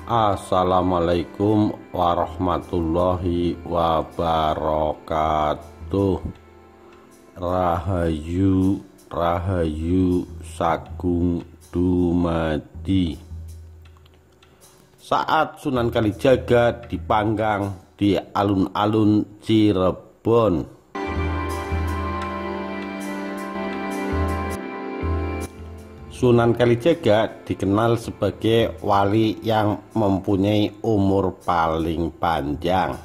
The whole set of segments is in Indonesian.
Assalamualaikum warahmatullahi wabarakatuh. Rahayu Rahayu Sagung dumadi. Saat Sunan Kalijaga dipanggang di alun-alun Cirebon, Sunan Kalijaga dikenal sebagai wali yang mempunyai umur paling panjang.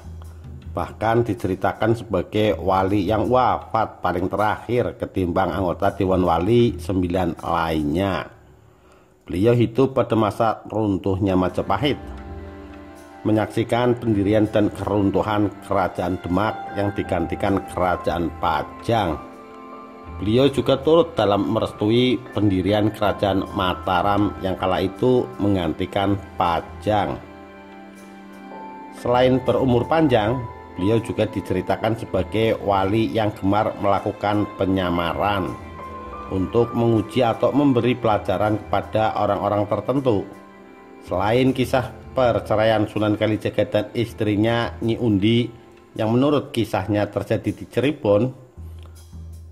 Bahkan diceritakan sebagai wali yang wafat paling terakhir ketimbang anggota Dewan Wali 9 lainnya. Beliau hidup pada masa runtuhnya Majapahit, menyaksikan pendirian dan keruntuhan Kerajaan Demak yang digantikan Kerajaan Pajang. Beliau juga turut dalam merestui pendirian Kerajaan Mataram yang kala itu menggantikan Pajang. Selain berumur panjang, beliau juga diceritakan sebagai wali yang gemar melakukan penyamaran untuk menguji atau memberi pelajaran kepada orang-orang tertentu. Selain kisah perceraian Sunan Kalijaga dan istrinya Nyi Undi yang menurut kisahnya terjadi di Cirebon,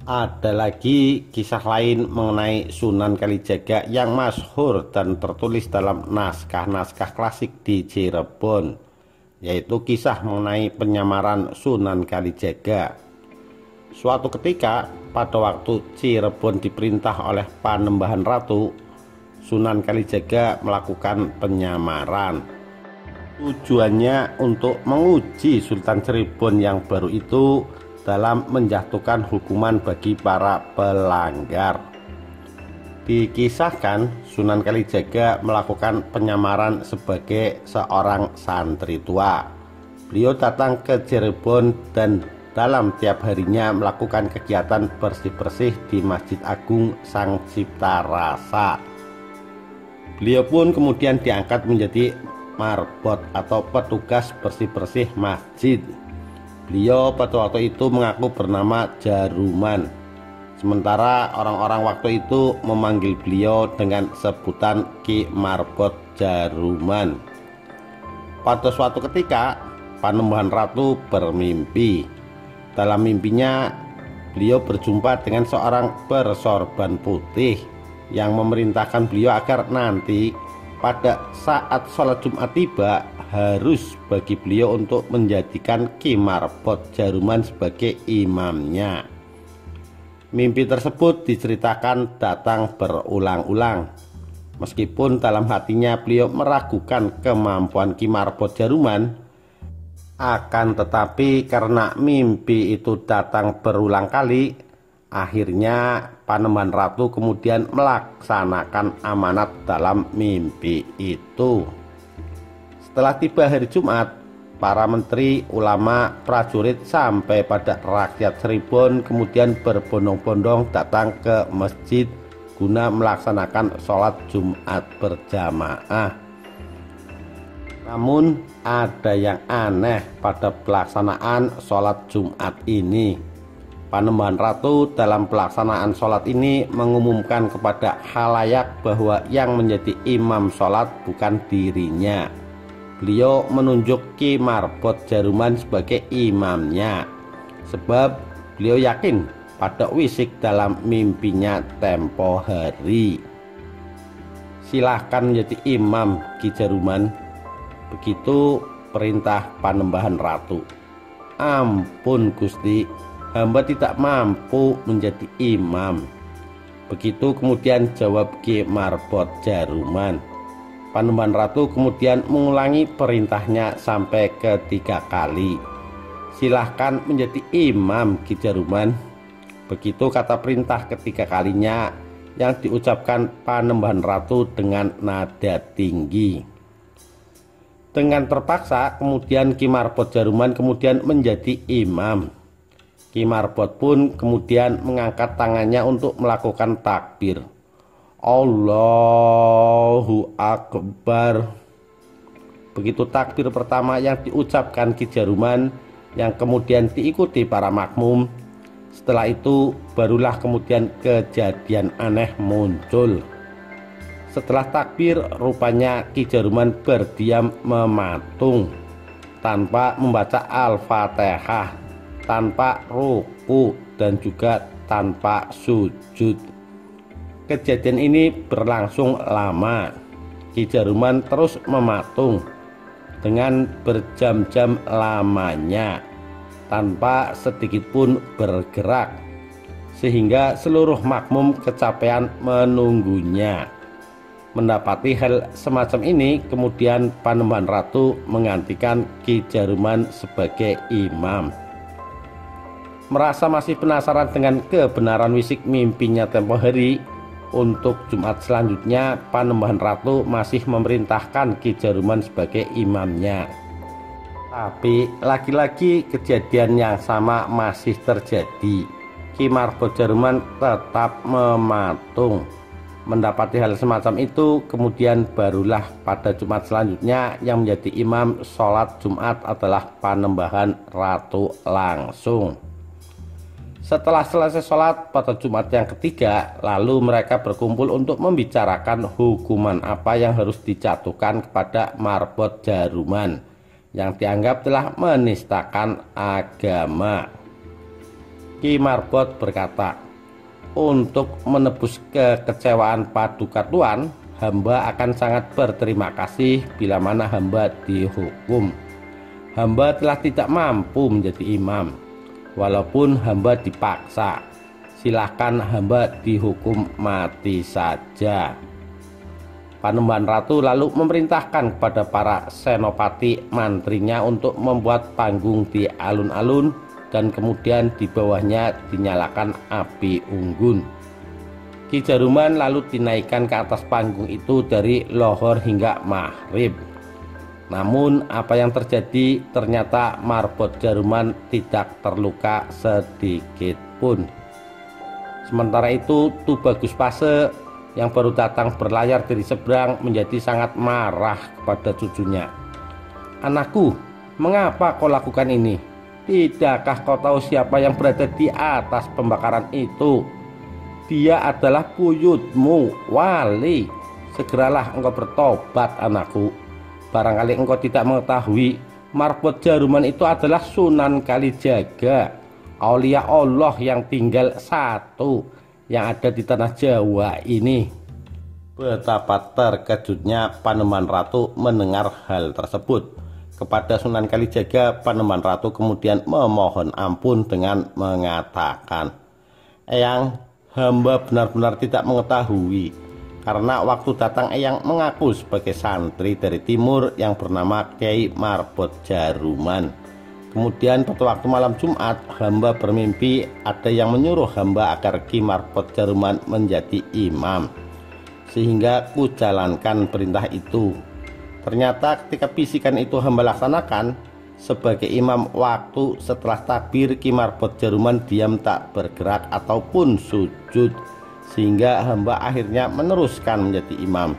ada lagi kisah lain mengenai Sunan Kalijaga yang masyhur dan tertulis dalam naskah-naskah klasik di Cirebon, yaitu kisah mengenai penyamaran Sunan Kalijaga. Suatu ketika pada waktu Cirebon diperintah oleh Panembahan Ratu, Sunan Kalijaga melakukan penyamaran. Tujuannya untuk menguji Sultan Cirebon yang baru itu dalam menjatuhkan hukuman bagi para pelanggar. Dikisahkan Sunan Kalijaga melakukan penyamaran sebagai seorang santri tua. Beliau datang ke Cirebon dan dalam tiap harinya melakukan kegiatan bersih-bersih di Masjid Agung Sang Cipta Rasa. Beliau pun kemudian diangkat menjadi marbot atau petugas bersih-bersih masjid. Beliau pada waktu itu mengaku bernama Jaruman, sementara orang-orang waktu itu memanggil beliau dengan sebutan Ki Marbot Jaruman. Pada suatu ketika, Panembahan Ratu bermimpi. Dalam mimpinya, beliau berjumpa dengan seorang bersorban putih yang memerintahkan beliau agar nanti pada saat sholat Jumat tiba harus bagi beliau untuk menjadikan Ki Marbot Jaruman sebagai imamnya. Mimpi tersebut diceritakan datang berulang-ulang. Meskipun dalam hatinya beliau meragukan kemampuan Ki Marbot Jaruman, akan tetapi karena mimpi itu datang berulang kali, akhirnya Panembahan Ratu kemudian melaksanakan amanat dalam mimpi itu. Setelah tiba hari Jumat, para menteri, ulama, prajurit sampai pada rakyat Cirebon kemudian berbondong-bondong datang ke masjid guna melaksanakan sholat Jumat berjamaah. Namun ada yang aneh pada pelaksanaan sholat Jumat ini. Panembahan Ratu dalam pelaksanaan sholat ini mengumumkan kepada khalayak bahwa yang menjadi imam sholat bukan dirinya. Beliau menunjuk Ki Marbot Jaruman sebagai imamnya, sebab beliau yakin pada wisik dalam mimpinya tempo hari. Silahkan menjadi imam Ki Jaruman, begitu perintah Panembahan Ratu. Ampun Gusti, hamba tidak mampu menjadi imam. Begitu kemudian jawab Ki Marbot Jaruman. Panembahan Ratu kemudian mengulangi perintahnya sampai ketiga kali. Silahkan menjadi imam Ki Jaruman. Begitu kata perintah ketiga kalinya yang diucapkan Panembahan Ratu dengan nada tinggi. Dengan terpaksa kemudian Ki Marbot Jaruman kemudian menjadi imam. Ki Marbot pun kemudian mengangkat tangannya untuk melakukan takbir. Allahu Akbar. Begitu takbir pertama yang diucapkan Ki Jaruman yang kemudian diikuti para makmum. Setelah itu barulah kemudian kejadian aneh muncul. Setelah takbir, rupanya Ki Jaruman berdiam mematung tanpa membaca Al-Fatihah, tanpa ruku, dan juga tanpa sujud. Kejadian ini berlangsung lama. Ki Jaruman terus mematung dengan berjam-jam lamanya tanpa sedikit pun bergerak, sehingga seluruh makmum kecapean menunggunya. Mendapati hal semacam ini, kemudian Panembahan Ratu menggantikan Ki Jaruman sebagai imam. Merasa masih penasaran dengan kebenaran wisik mimpinya tempo hari, untuk Jumat selanjutnya Panembahan Ratu masih memerintahkan Ki Jaruman sebagai imamnya. Tapi lagi-lagi kejadian yang sama masih terjadi. Ki Marbot Jaruman tetap mematung. Mendapati hal semacam itu, kemudian barulah pada Jumat selanjutnya yang menjadi imam sholat Jumat adalah Panembahan Ratu langsung. Setelah selesai sholat pada Jumat yang ketiga, lalu mereka berkumpul untuk membicarakan hukuman apa yang harus dijatuhkan kepada Marbot Jaruman yang dianggap telah menistakan agama. Ki Marbot berkata, "Untuk menebus kekecewaan Paduka Tuan, hamba akan sangat berterima kasih bila mana hamba dihukum. Hamba telah tidak mampu menjadi imam, walaupun hamba dipaksa. Silahkan hamba dihukum mati saja." Panembahan Ratu lalu memerintahkan kepada para senopati mantrinya untuk membuat panggung di alun-alun, dan kemudian di bawahnya dinyalakan api unggun. Ki Jaruman lalu dinaikkan ke atas panggung itu dari lohor hingga maghrib. Namun apa yang terjadi, ternyata Marbot Jaruman tidak terluka sedikit pun. Sementara itu Tubagus Pase yang baru datang berlayar dari seberang menjadi sangat marah kepada cucunya. "Anakku, mengapa kau lakukan ini? Tidakkah kau tahu siapa yang berada di atas pembakaran itu? Dia adalah buyutmu, Wali. Segeralah engkau bertobat, anakku. Barangkali engkau tidak mengetahui, Marbot Jaruman itu adalah Sunan Kalijaga, aulia Allah yang tinggal satu yang ada di tanah Jawa ini." Betapa terkejutnya Panembahan Ratu mendengar hal tersebut. Kepada Sunan Kalijaga, Panembahan Ratu kemudian memohon ampun dengan mengatakan, "Eyang, hamba benar-benar tidak mengetahui, karena waktu datang Eyang mengaku sebagai santri dari timur yang bernama Kiai Marbot Jaruman. Kemudian pada waktu malam Jumat, hamba bermimpi ada yang menyuruh hamba agar Ki Marbot Jaruman menjadi imam, sehingga kujalankan perintah itu. Ternyata ketika bisikan itu hamba laksanakan sebagai imam, waktu setelah takbir Ki Marbot Jaruman diam tak bergerak ataupun sujud, sehingga hamba akhirnya meneruskan menjadi imam.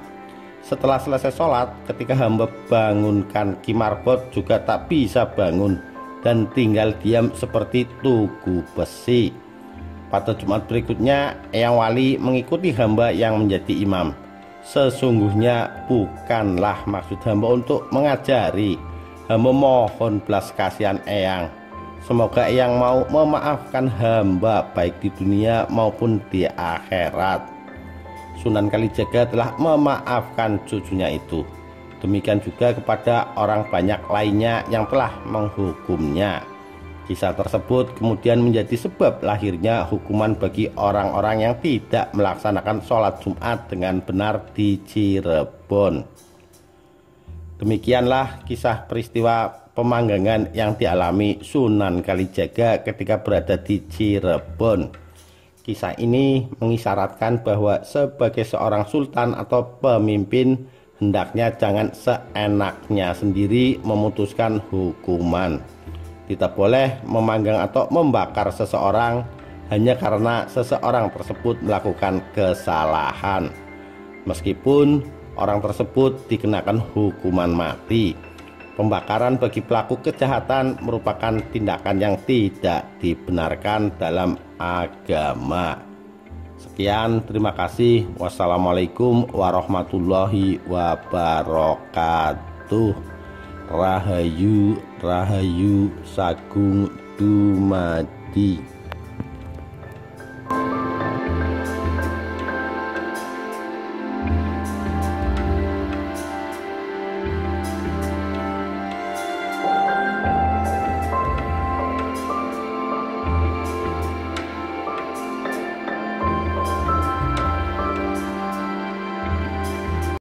Setelah selesai sholat, ketika hamba bangunkan Ki Marbot juga tak bisa bangun dan tinggal diam seperti tugu besi. Pada Jumat berikutnya, Eyang Wali mengikuti hamba yang menjadi imam. Sesungguhnya bukanlah maksud hamba untuk mengajari. Hamba mohon belas kasihan Eyang. Semoga Eyang mau memaafkan hamba baik di dunia maupun di akhirat." Sunan Kalijaga telah memaafkan cucunya itu. Demikian juga kepada orang banyak lainnya yang telah menghukumnya. Kisah tersebut kemudian menjadi sebab lahirnya hukuman bagi orang-orang yang tidak melaksanakan sholat Jumat dengan benar di Cirebon. Demikianlah kisah peristiwa pemanggangan yang dialami Sunan Kalijaga ketika berada di Cirebon. Kisah ini mengisyaratkan bahwa sebagai seorang sultan atau pemimpin, hendaknya jangan seenaknya sendiri memutuskan hukuman. Tidak boleh memanggang atau membakar seseorang hanya karena seseorang tersebut melakukan kesalahan, meskipun orang tersebut dikenakan hukuman mati. Pembakaran bagi pelaku kejahatan merupakan tindakan yang tidak dibenarkan dalam agama. Sekian, terima kasih. Wassalamualaikum warahmatullahi wabarakatuh. Rahayu, Rahayu Sagung Dumadi.